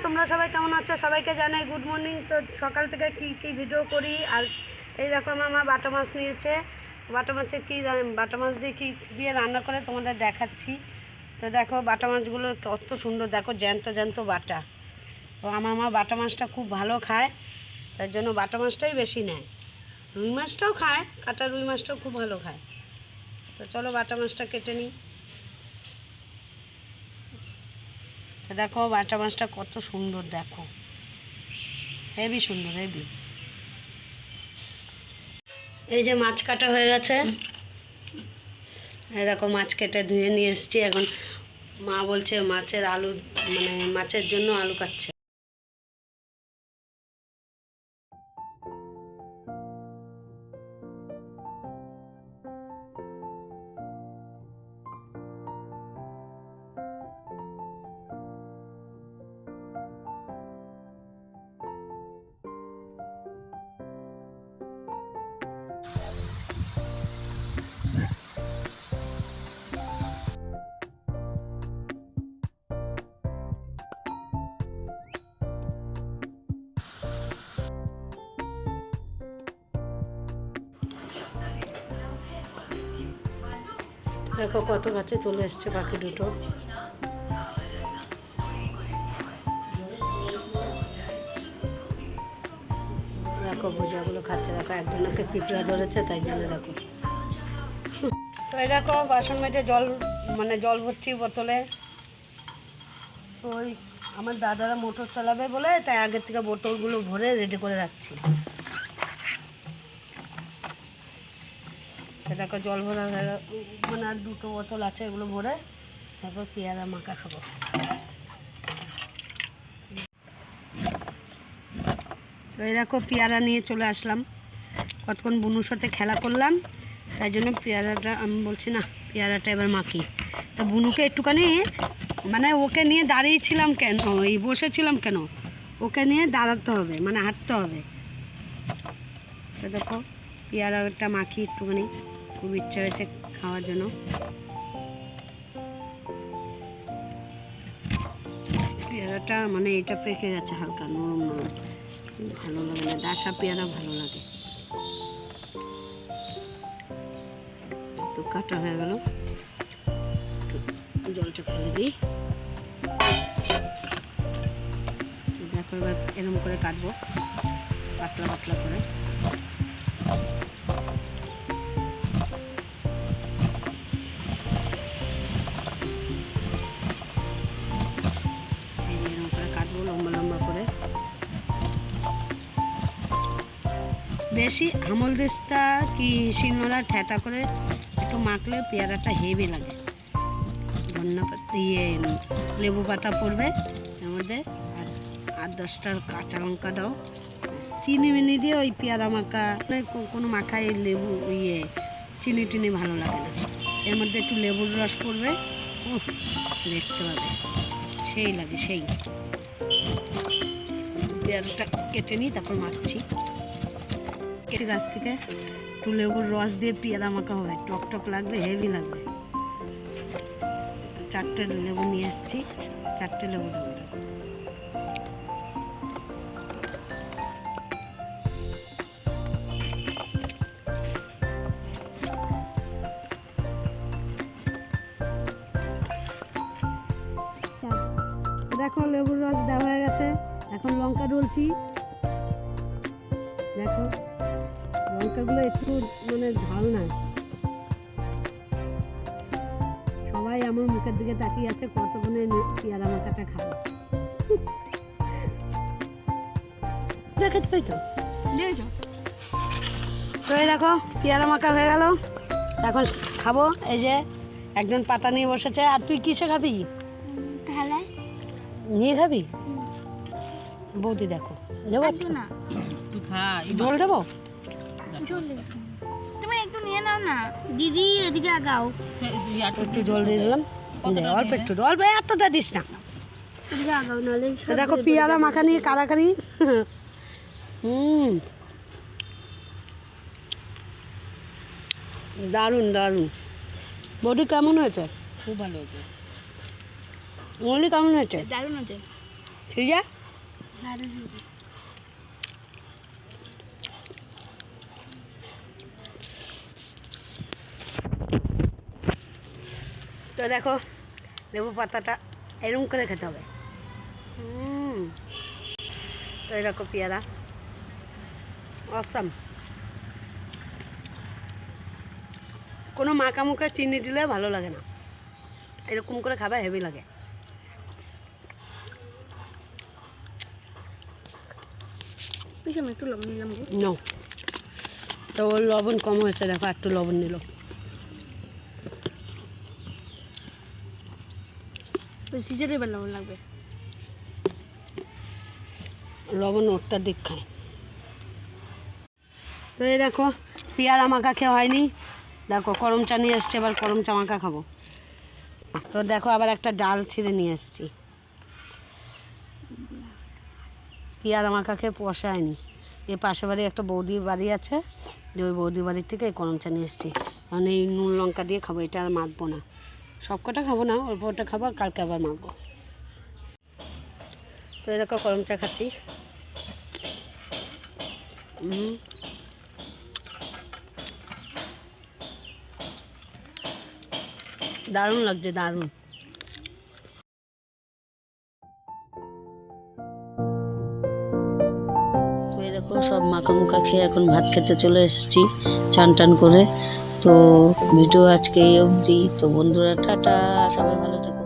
তোমরা সবাই কেমন আছো? সবাইকে জানাই গুড মর্নিং। তো সকাল থেকে কি ভিডিও করি, আর এই দেখো আমার মা বাটা মাছ নিয়েছে। বাটা মাছের বাটা মাছ দিয়ে কী দিয়ে রান্না করে তোমাদের দেখাচ্ছি। তো দেখো বাটা মাছগুলো কত সুন্দর, দেখো জ্যান্ত জ্যান্ত বাটা। তো আমার মা বাটা মাছটা খুব ভালো খায়, তার জন্য বাটা মাছটাই বেশি নেয়। রুই মাছটাও খায়, কাটা রুই মাছটাও খুব ভালো খায়। তো চলো বাটা মাছটা কেটে নিই। তো দেখো বাটা মাছটা কত সুন্দর, দেখো হেভি সুন্দর, হেভি। এই যে মাছ কাটা হয়ে গেছে, এই দেখো মাছ কেটে ধুয়ে নিয়ে এসেছি। এখন মা বলছে মাছের আলু, মানে মাছের জন্য আলু কাটছে। দেখো কত গাছে চলে এসছে পাখি দুটো। দেখো ভুজাগুলো খাচ্ছে, দেখো একজনকে পিঁপড়া ধরেছে, তাই জন্য দেখো। তো এই দেখো বাসন মেজে জল ভরছি বোতলে। তো ওই আমার দাদারা মোটর চালাবে বলে, তাই আগের থেকে বোতলগুলো ভরে রেডি করে রাখছি। দেখো জল ভরা মানে আর দুটো বোতল আছে, এগুলো ভরে তারপর পেয়ারা মাখা খাবো। তো এই দেখো পেয়ারা নিয়ে চলে আসলাম। কতক্ষণ বুনুর সাথে খেলা করলাম, তাই জন্য পেয়ারাটা আমি বলছি না পেয়ারাটা এবার মাখি। তো বুনুকে একটুখানি মানে ওকে নিয়ে দাঁড়িয়েছিলাম কেন, বসেছিলাম কেন, ওকে নিয়ে দাঁড়াতে হবে, মানে হাঁটতে হবে। তো দেখো পেয়ারাটা মাখি একটুখানি, খুব ইচ্ছা হয়েছে খাওয়ার জন্য। পেয়ারাটা মানে এটা পেকে গেছে, হালকা নরম নরম, ভালো লাগে না। ডাসা পেয়ারা ভালো লাগে। তো কাটা হয়ে গেল, জলটা ফেলে দিই। দেখো এবার এরকম করে কাটবো, পাতলা পাতলা করে। এরকম করে কাটবো লম্বা লম্বা করে। বেশি আমল দিস্তা কি শিলনোড়া ঠেতা করে একটু মাখলে পেয়ারাটা হেভি লাগে। ধন্যবাদ, লেবু পাতা পড়বে এর মধ্যে, আর 8-10টা কাঁচা লঙ্কা দাও, চিনি মিনি দিয়ে ওই পেয়ারা মাখা, কোনো মাখায় লেবু চিনি টিনি ভালো লাগে না। এর মধ্যে একটু লেবুর রস পড়বে, দেখতে পাবে সেই লাগে সেই। পেয়ারাটা কেটে নিই, তারপর মাখছি। কেটে গাছ থেকে একটু লেবুর রস দিয়ে পেয়ারা মাখা হবে, টক টক লাগবে, হেভি লাগবে। 4টে লেবু নিয়ে এসেছি, 4টে লেবু দেবো। দেখো লেবুর রস দেওয়া হয়ে গেছে, এখন লঙ্কা ডলছি। দেখো লঙ্কাগুলো একটু মানে ঝাল না, সবাই আমার মুখের দিকে তাকিয়ে আছে কতক্ষণে পেয়ারা মাখাটা খাবো। দেখতে পাই তো এই দেখো পেয়ারা মাখা হয়ে গেল, এখন খাবো। এই যে একজন পাতা নিয়ে বসেছে, আর তুই কিসে খাবি? নিয়ে খাবি? বৌদি দেখো দেবো না, জল দেবো? তুমি একটু নিয়ে নাও না দিদি, এদিকে আগাও। একটু জল দিয়ে দিলাম, অল্প একটু, অল্প, এতটা দিস না। এদিকে আগাও, নাহলে দেখো পেয়ারা মাখা নিয়ে কারাকারি। দারুণ দারুণ। বৌদি কেমন হয়েছে? খুব ভালো হয়েছে। বৌদি কেমন হয়েছে? দারুণ হয়েছে। সিজা তো দেখো লেবু পাতাটা এরকম করে খেতে হবে। তো এরকম পেয়ারা অসাম। কোনো মাখা মুখা চিনি দিলে ভালো লাগে না, এরকম করে খাবার হেভি লাগে। একটু লবণ নিলাম গো। নো, তো ওর লবণ কম হয়েছে, দেখো একটু লবণ নিল। সিজারে এবার লবণ লাগবে। লবণ অত্যাধিক খায়। তো এই দেখো পেয়ারা মাখা খেয়ে হয়নি, দেখো করম চা নিয়ে এসছি, এবার করম চা মাখা খাবো। তো দেখো আবার একটা ডাল ছিঁড়ে নিয়ে এসছি। পেয়ারা মাখা খেয়ে পোষায়নি। এই পাশে বাড়ি একটা বৌদির বাড়ি আছে, যে ওই বৌদির বাড়ির থেকে এই করম চা নিয়ে এসছি। কারণ এই নুন লঙ্কা দিয়ে খাবো, এটা আর মাখবো না। সব কটা খাবো না, অল্প ওটা খাবো, কালকে আবার মাখবো। তো এরকম করম চা খাচ্ছি। দারুণ লাগছে, দারুণ। তো এরকম সব মাখা মুখা খেয়ে এখন ভাত খেতে চলে এসেছি চান টান করে। তো ভিডিও আজকে এই অবধি। তো বন্ধুরা টাটা, সবাই ভালো থেকো।